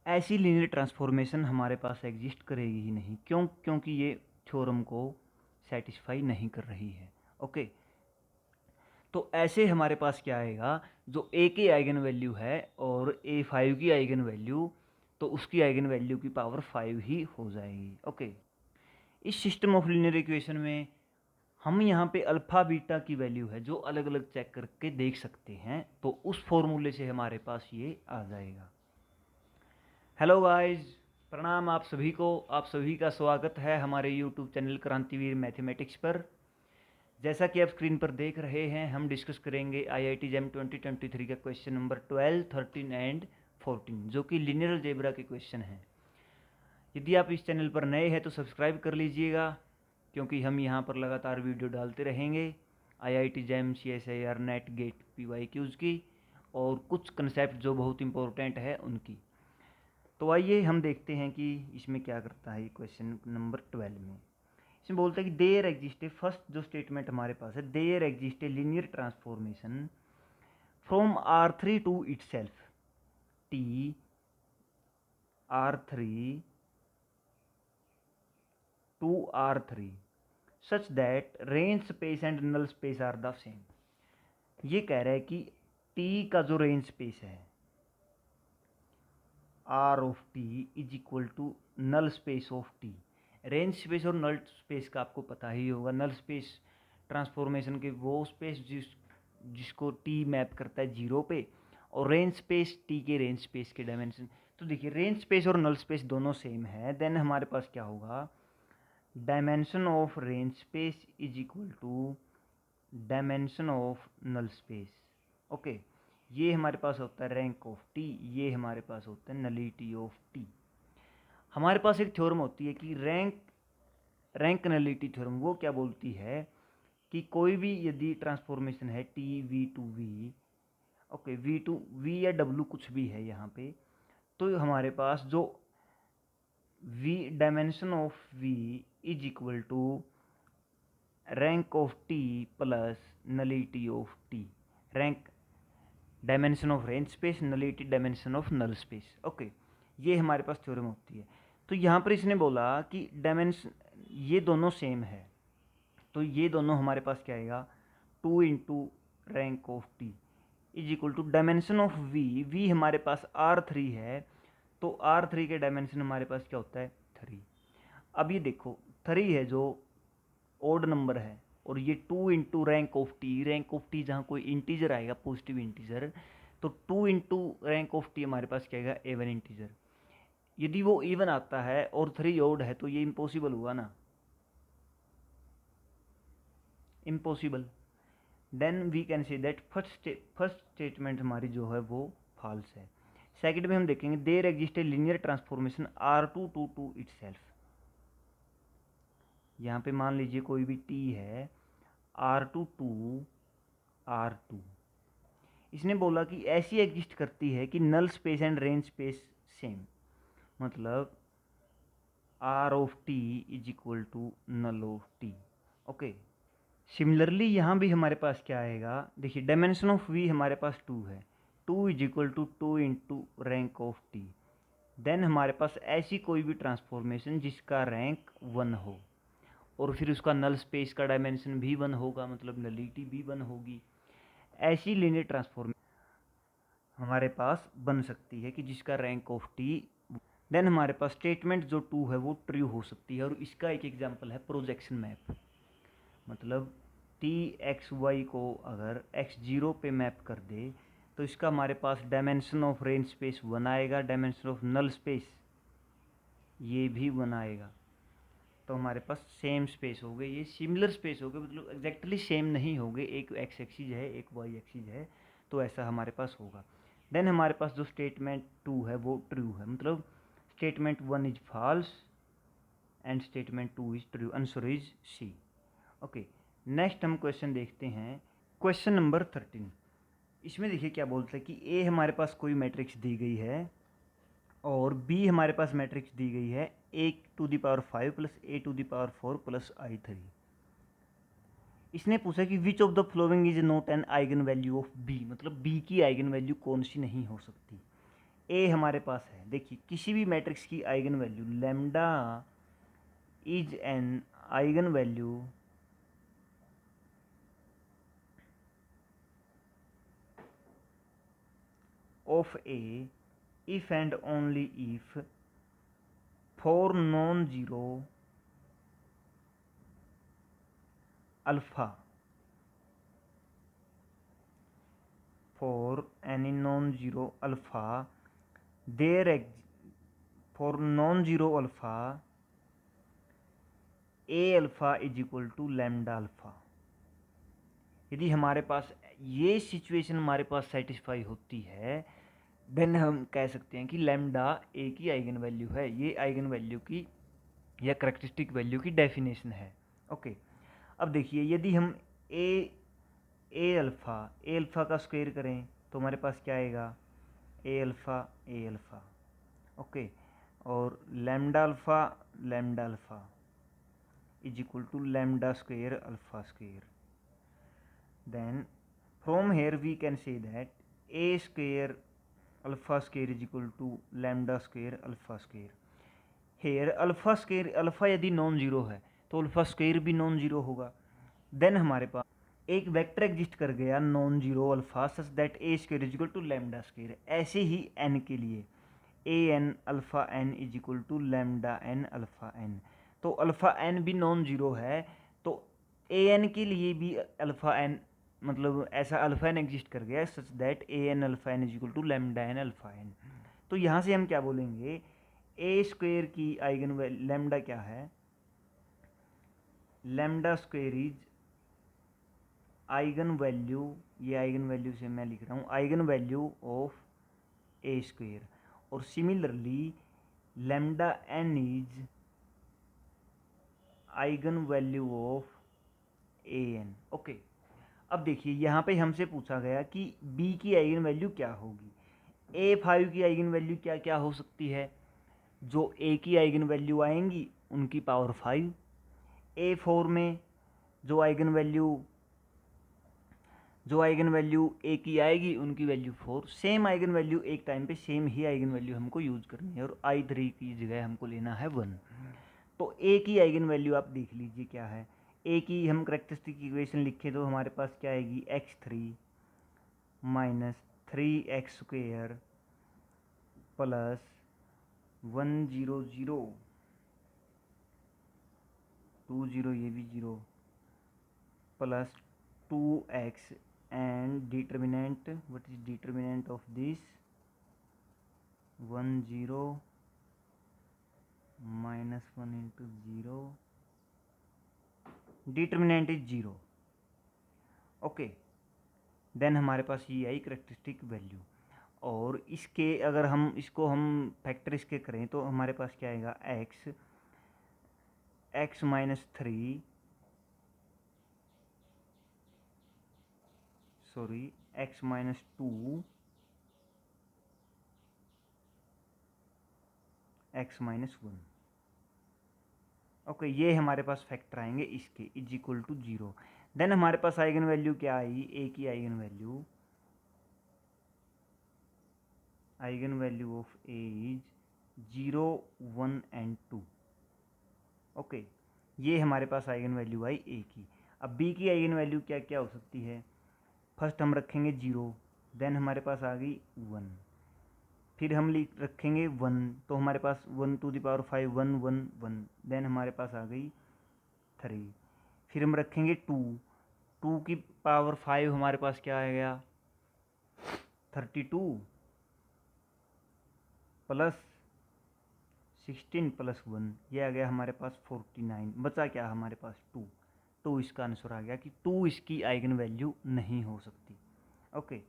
ऐसी linear transformation हमारे पास exist करेगी ही नहीं। क्यों? क्योंकि ये थ्योरम को सेटिस्फाई नहीं कर रही है। ओके, तो ऐसे हमारे पास क्या आएगा, जो ए की आइगन वैल्यू है और A5 की आइगन वैल्यू, तो उसकी आइगन वैल्यू की पावर 5 ही हो जाएगी। ओके, इस सिस्टम ऑफ लीनियर इक्वेशन में हम यहाँ पे अल्फ़ा बीटा की वैल्यू है जो अलग अलग चेक करके देख सकते हैं, तो उस फॉर्मूले से हमारे पास ये आ जाएगा। हेलो गाइस, प्रणाम आप सभी को। आप सभी का स्वागत है हमारे यूट्यूब चैनल क्रांतिवीर मैथमेटिक्स पर। जैसा कि आप स्क्रीन पर देख रहे हैं, हम डिस्कस करेंगे IIT JAM 2023 का क्वेश्चन नंबर 12, 13 एंड 14, जो कि लीनियर अलजेब्रा के क्वेश्चन हैं। यदि आप इस चैनल पर नए हैं तो सब्सक्राइब कर लीजिएगा, क्योंकि हम यहाँ पर लगातार वीडियो डालते रहेंगे IIT JAM CSIR NET GATE PYQs की, और कुछ कंसेप्ट जो बहुत इंपॉर्टेंट है उनकी। तो आइए हम देखते हैं कि इसमें क्या करता है। क्वेश्चन नंबर 12 में इसमें बोलता है कि देयर एग्जिस्ट ए, फर्स्ट जो स्टेटमेंट हमारे पास है, there exist a linear transformation from R3 to itself T R3 to R3 such that range space and null space are the same. ये कह रहा है कि T का जो रेंज स्पेस है R of T is equal to null space of T। Range space और null space का आपको पता ही होगा। नल स्पेस ट्रांसफॉर्मेशन के वो स्पेस जिसको T मैप करता है जीरो पे, और रेंज स्पेस T के रेंज स्पेस के डायमेंशन। तो देखिए, रेंज स्पेस और नल स्पेस दोनों सेम है, देन हमारे पास क्या होगा, dimension of range space is equal to dimension of null space. Okay, ये हमारे पास होता है रैंक ऑफ टी, ये हमारे पास होता है नलिटी ऑफ टी। हमारे पास एक थ्योरम होती है कि रैंक नलिटी थ्योरम। वो क्या बोलती है कि कोई भी यदि ट्रांसफॉर्मेशन है T V to V, okay, V to V या डब्ल्यू कुछ भी है यहाँ पे, तो हमारे पास जो V dimension of V is equal to rank of T plus nullity of T. Rank dimension of range space, nullity dimension of null space. Okay, ये हमारे पास थ्योरम होती है। तो यहाँ पर इसने बोला कि डायमेंशन ये दोनों सेम है, तो ये दोनों हमारे पास क्या आएगा, 2 into rank of T is equal to dimension of V. V हमारे पास R3 है, तो R3 के डायमेंशन हमारे पास क्या होता है, 3। अब ये देखो, 3 है जो ओड नंबर है, और ये 2 into rank of T. Rank of T जहाँ कोई इंटीजर आएगा, पॉजिटिव इंटीजर, तो 2 इंटू रैंक ऑफ टी हमारे पास क्या आएगा, एवन इंटीजर। यदि वो इवन आता है और 3 ओड है तो ये इम्पॉसिबल हुआ ना, impossible. Then we can say that first statement हमारी जो है वो फॉल्स है। सेकंड में हम देखेंगे there exist a linear transformation R2 to itself. यहाँ पे मान लीजिए कोई भी T है, R2 टू R2। इसने बोला कि ऐसी एग्जिस्ट करती है कि null space and range space same, मतलब R of T is equal to null of T. Okay, similarly यहाँ भी हमारे पास क्या आएगा, देखिए डायमेंशन ऑफ वी हमारे पास 2 है, 2 is equal to 2 into rank of T. Then हमारे पास ऐसी कोई भी ट्रांसफॉर्मेशन जिसका रैंक 1 हो, और फिर उसका नल स्पेस का डायमेंशन भी 1 होगा, मतलब नलिटी भी 1 होगी। ऐसी लीनियर ट्रांसफॉर्मेशन हमारे पास बन सकती है कि जिसका रैंक ऑफ टी। देन हमारे पास स्टेटमेंट जो 2 है वो ट्रू हो सकती है, और इसका एक एग्जांपल है प्रोजेक्शन मैप। मतलब टी एक्स वाई को अगर x0 पे मैप कर दे, तो इसका हमारे पास डायमेंशन ऑफ रेंज स्पेस 1 आएगा, डायमेंशन ऑफ नल स्पेस ये भी 1 आएगा। तो हमारे पास सेम स्पेस हो गए, ये सिमिलर स्पेस हो गए, मतलब एग्जैक्टली सेम नहीं हो गए, एक एक्स एक्सीज है एक वाई एक्सीज है, तो ऐसा हमारे पास होगा। देन हमारे पास जो स्टेटमेंट 2 है वो ट्रू है, मतलब statement 1 is false and statement 2 is true, answer is C. Okay, next हम क्वेश्चन देखते हैं, क्वेश्चन नंबर 13। इसमें देखिए क्या बोलता है कि ए हमारे पास कोई मैट्रिक्स दी गई है, और बी हमारे पास मैट्रिक्स दी गई है A⁵ plus A⁴ plus I3। इसने पूछा कि which of the following is not an eigen value of B, मतलब बी की आइगन वैल्यू कौन सी नहीं हो सकती। ए हमारे पास है। देखिए किसी भी मैट्रिक्स की eigen value lambda is an eigen value of A if and only if for non-zero alpha, for any non-zero alpha there for non-zero alpha a alpha is equal to lambda alpha। यदि हमारे पास ये situation हमारे पास satisfy होती है then हम कह सकते हैं कि लैम्डा ए की आइगन वैल्यू है। ये आइगन वैल्यू की या करेक्टरिस्टिक वैल्यू की डेफिनेशन है। ओके, अब देखिए यदि हम ए अल्फ़ा का स्क्वायर करें तो हमारे पास क्या आएगा, ए अल्फ़ा। ओके, और lambda alpha is equal to lambda square alpha square. Then from here we can say that A square alpha square is equal to lambda square alpha square. Here alpha यदि non zero है तो alpha square भी non zero होगा। Then हमारे पास एक vector exist कर गया non zero alpha such that A square is equal to lambda square. ऐसे ही एन के लिए A n alpha n is equal to lambda n alpha n. तो अल्फ़ा एन भी नॉन जीरो है तो ए एन के लिए भी अल्फ़ा एन मतलब ऐसा अल्फ़ा एन एग्जिस्ट कर गया such that A n alpha n is equal to lambda n alpha n. तो यहाँ से हम क्या बोलेंगे, ए स्क्वायर की आइगन वैल्यू लैम्डा क्या है, lambda square is eigen value, ये आइगन वैल्यू से मैं लिख रहा हूँ eigen value of A square. और similarly lambda n is eigen value of A n. Okay, अब देखिए यहाँ पे हमसे पूछा गया कि बी की आइगन वैल्यू क्या होगी। A5 की आइगन वैल्यू क्या क्या हो सकती है, जो ए की आइगन वैल्यू आएंगी उनकी पावर 5। A4 में जो आइगन वैल्यू ए की आएगी उनकी वैल्यू 4। सेम आइगन वैल्यू एक टाइम पे सेम ही आइगन वैल्यू हमको यूज करनी है और I3 की जगह हमको लेना है 1। तो ए की आइगन वैल्यू आप देख लीजिए क्या है। ए की हम करेक्टरिस्टिक इक्वेशन लिखें तो हमारे पास क्या आएगी, x3 minus 3x square plus 100 20 ये भी 0 plus 2x and determinant, what is determinant of this, 10 minus 1 into 0, determinant is 0। Okay, then हमारे पास ये आई करेक्टरिस्टिक वैल्यू। और इसके अगर हम इसको हम फैक्टर इसके करें तो हमारे पास क्या आएगा, x minus 3 sorry x minus 2 x minus 1। Okay, ये हमारे पास फैक्टर आएंगे इसके इज इक्वल टू 0। देन हमारे पास आइगन वैल्यू क्या आई, ए की eigen value of A is 0 1 and 2। Okay, ये हमारे पास आइगन वैल्यू आई ए की। अब बी की आइगन वैल्यू क्या क्या हो सकती है, फर्स्ट हम रखेंगे 0, देन हमारे पास आ गई 1, फिर हम रखेंगे 1 तो हमारे पास 1 टू द पावर 5 1 1 1, देन हमारे पास आ गई 3, फिर हम रखेंगे 2 की पावर 5 हमारे पास क्या आ गया 32 प्लस 16 प्लस 1 ये आ गया हमारे पास 49। बचा क्या हमारे पास 2 इसका आंसर आ गया कि 2 इसकी आइगन वैल्यू नहीं हो सकती। ओके,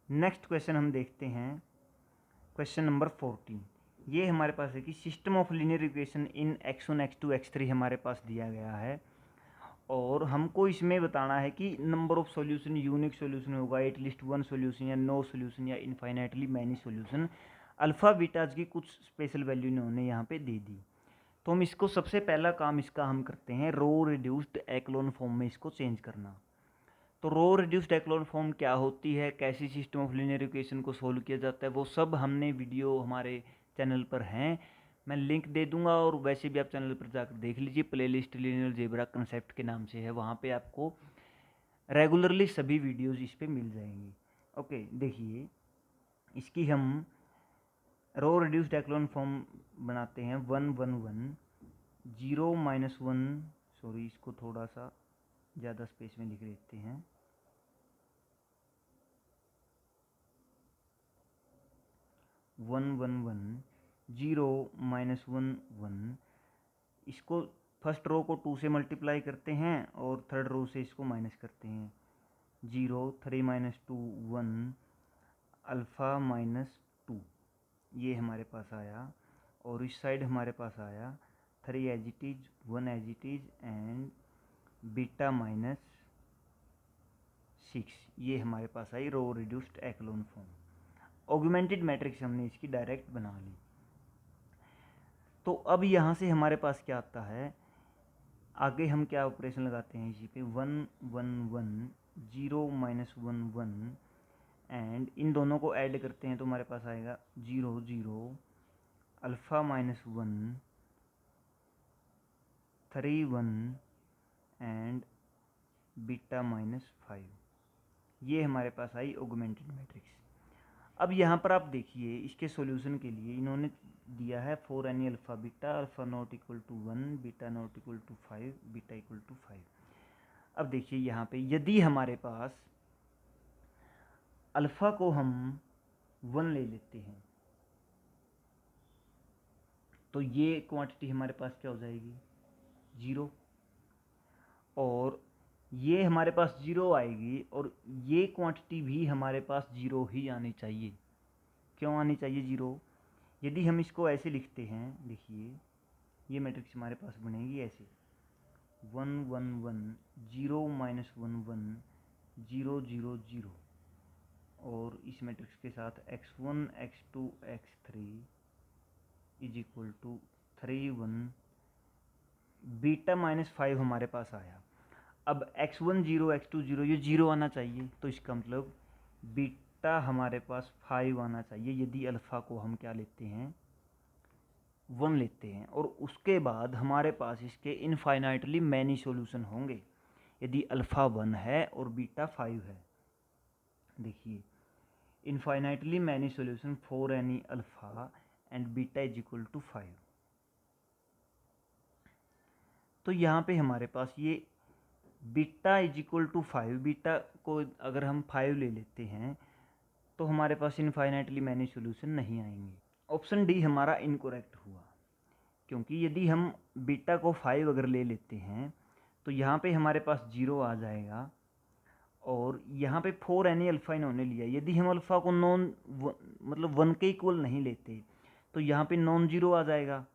नेक्स्ट क्वेश्चन हम देखते हैं, क्वेश्चन नंबर 14। ये हमारे पास है कि system of linear equation in x1 x2 x3 हमारे पास दिया गया है और हमको इसमें बताना है कि number of solution unique solution होगा, एटलीस्ट वन सॉल्यूशन या नो सॉल्यूशन या infinitely many solution. Alpha betas की कुछ स्पेशल वैल्यू इन्होंने यहाँ पे दे दी। तो हम इसको सबसे पहला काम इसका हम करते हैं रो रिड्यूस्ड एक्लोन फॉर्म में इसको चेंज करना। तो रो रिड्यूस्ड एक्लोन फॉर्म क्या होती है, कैसी सिस्टम ऑफ लीनियर इक्वेशन को सोल्व किया जाता है, वो सब हमने वीडियो हमारे चैनल पर हैं, मैं लिंक दे दूंगा। और वैसे भी आप चैनल पर जाकर देख लीजिए, प्लेलिस्ट लीनियर अलजेब्रा कंसेप्ट के नाम से है, वहाँ पे आपको रेगुलरली सभी वीडियोज़ इस पर मिल जाएंगी। ओके, देखिए इसकी हम रो रिड्यूस्ड एक्लोन फॉर्म बनाते हैं 1 1 1 0 -1, सॉरी इसको थोड़ा सा ज़्यादा स्पेस में लिख लेते हैं, 1 1 1 0 -1 1। इसको फर्स्ट रो को 2 से मल्टीप्लाई करते हैं और थर्ड रो से इसको माइनस करते हैं, 0 3 -2 1 अल्फ़ा -2, ये हमारे पास आया। और इस साइड हमारे पास आया 3 as it is 1 as it is and beta -6, ये हमारे पास आई row reduced echelon form. Augmented matrix हमने इसकी डायरेक्ट बना ली। तो अब यहाँ से हमारे पास क्या आता है, आगे हम क्या ऑपरेशन लगाते हैं इसी पे, 1 1 1 0 -1 1 एंड इन दोनों को ऐड करते हैं तो हमारे पास आएगा 0 0 अल्फ़ा -1 3 1 एंड बीटा -5, ये हमारे पास आई ऑगमेंटेड मैट्रिक्स। अब यहाँ पर आप देखिए इसके सॉल्यूशन के लिए इन्होंने दिया है 4n alpha beta, alpha not equal to 1, beta not equal to 5, beta equal to 5। अब देखिए यहाँ पे यदि हमारे पास अल्फ़ा को हम 1 ले लेते हैं तो ये क्वांटिटी हमारे पास क्या हो जाएगी, 0, और ये हमारे पास 0 आएगी, और ये क्वांटिटी भी हमारे पास 0 ही आनी चाहिए। क्यों आनी चाहिए 0? यदि हम इसको ऐसे लिखते हैं, देखिए ये मैट्रिक्स हमारे पास बनेगी ऐसे 1 1 1 0 -1 1 0 0 0, और इस मैट्रिक्स के साथ x1 x2 x3 is equal to 3 1, beta -5 हमारे पास आया। अब x1 0 x2 0, ये 0 आना चाहिए, तो इसका मतलब बीटा हमारे पास 5 आना चाहिए यदि अल्फ़ा को हम क्या लेते हैं, 1 लेते हैं। और उसके बाद हमारे पास इसके इनफाइनाइटली मैनी सॉल्यूशन होंगे यदि अल्फ़ा 1 है और बीटा 5 है। देखिए infinitely many solution for any alpha and beta is equal to 5। तो यहाँ पे हमारे पास ये beta is equal to 5, beta को अगर हम 5 ले लेते हैं तो हमारे पास इनफाइनाइटली मैनी सॉल्यूशन नहीं आएंगे। ऑप्शन डी हमारा इनकरेक्ट हुआ, क्योंकि यदि हम बीटा को 5 अगर ले लेते हैं तो यहाँ पे हमारे पास 0 आ जाएगा, और यहाँ पे 4 एनी अल्फ़ा इन्होंने लिया। यदि हम अल्फ़ा को मतलब 1 के इक्वल नहीं लेते तो यहाँ पे नॉन जीरो आ जाएगा,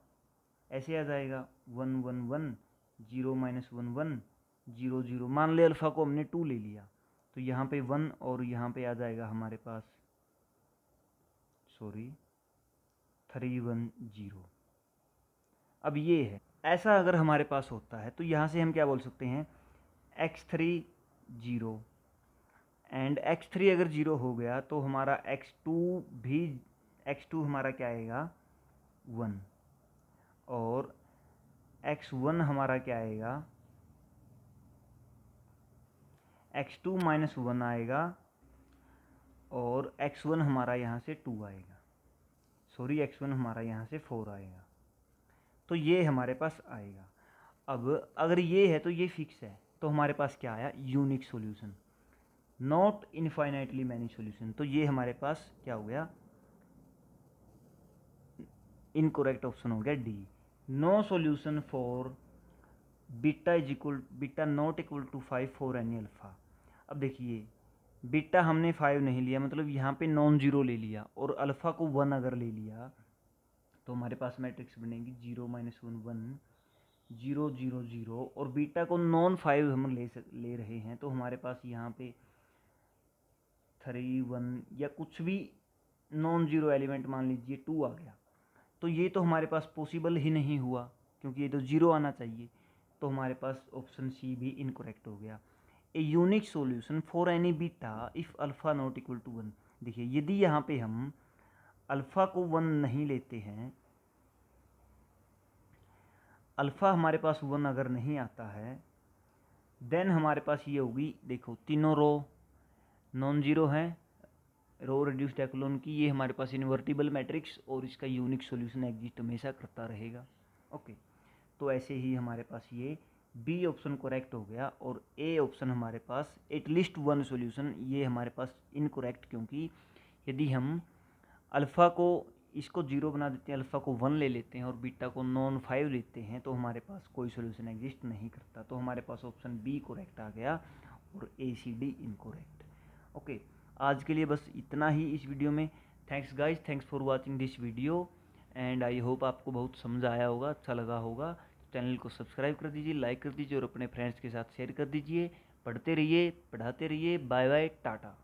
ऐसे आ जाएगा 1 1 1 0 -1 1 0 0। मान ले अल्फ़ा को हमने 2 ले लिया तो यहाँ पे 1, और यहाँ पे आ जाएगा हमारे पास 3 1 0। अब ये है, ऐसा अगर हमारे पास होता है तो यहाँ से हम क्या बोल सकते हैं, x3 0, एंड x3 अगर 0 हो गया तो हमारा x2 हमारा क्या आएगा 1, और x1 हमारा क्या आएगा, x2 -1 आएगा, और x1 हमारा यहाँ से 2 आएगा, x1 हमारा यहाँ से 4 आएगा। तो ये हमारे पास आएगा। अब अगर ये है तो ये फिक्स है, तो हमारे पास क्या आया, unique solution, not infinitely many solution. तो ये हमारे पास क्या हो गया, इनकरेक्ट ऑप्शन हो गया D, no solution for beta not equal to 5 for any alpha. अब देखिए बीटा हमने 5 नहीं लिया, मतलब यहाँ पे नॉन जीरो ले लिया, और अल्फ़ा को 1 अगर ले लिया तो हमारे पास मैट्रिक्स बनेगी 0 -1 1 0 0 0, और बीटा को नॉन 5 हम ले रहे हैं तो हमारे पास यहाँ पे 3 1 या कुछ भी नॉन जीरो एलिमेंट मान लीजिए 2 आ गया। तो ये तो हमारे पास पॉसिबल ही नहीं हुआ, क्योंकि ये तो 0 आना चाहिए। तो हमारे पास ऑप्शन सी भी इनकरेक्ट हो गया। A unique solution for any beta if alpha not equal to 1। देखिए यदि यहाँ पे हम अल्फा को 1 नहीं लेते हैं, अल्फा हमारे पास 1 अगर नहीं आता है, देन हमारे पास ये होगी, देखो तीनों रो नॉन जीरो हैं, रो रिड्यूस्ड एक्लोन की, ये हमारे पास इन्वर्टिबल मैट्रिक्स और इसका यूनिक सॉल्यूशन एग्जिस्ट हमेशा करता रहेगा। ओके, तो ऐसे ही हमारे पास ये बी ऑप्शन करेक्ट हो गया और ए ऑप्शन हमारे पास एटलीस्ट 1 सॉल्यूशन, ये हमारे पास इनकरेक्ट, क्योंकि यदि हम अल्फ़ा को इसको 0 बना देते हैं, अल्फ़ा को 1 ले लेते हैं और बीटा को नॉन 5 लेते हैं, तो हमारे पास कोई सॉल्यूशन एग्जिस्ट नहीं करता। तो हमारे पास ऑप्शन बी करेक्ट आ गया और ए सी डी इनकरेक्ट। ओके, आज के लिए बस इतना ही इस वीडियो में। Thanks guys, thanks for watching this video and I hope आपको बहुत समझ आया होगा, अच्छा लगा होगा। चैनल को सब्सक्राइब कर दीजिए, लाइक कर दीजिए और अपने फ्रेंड्स के साथ शेयर कर दीजिए। पढ़ते रहिए, पढ़ाते रहिए। Bye bye, Tata.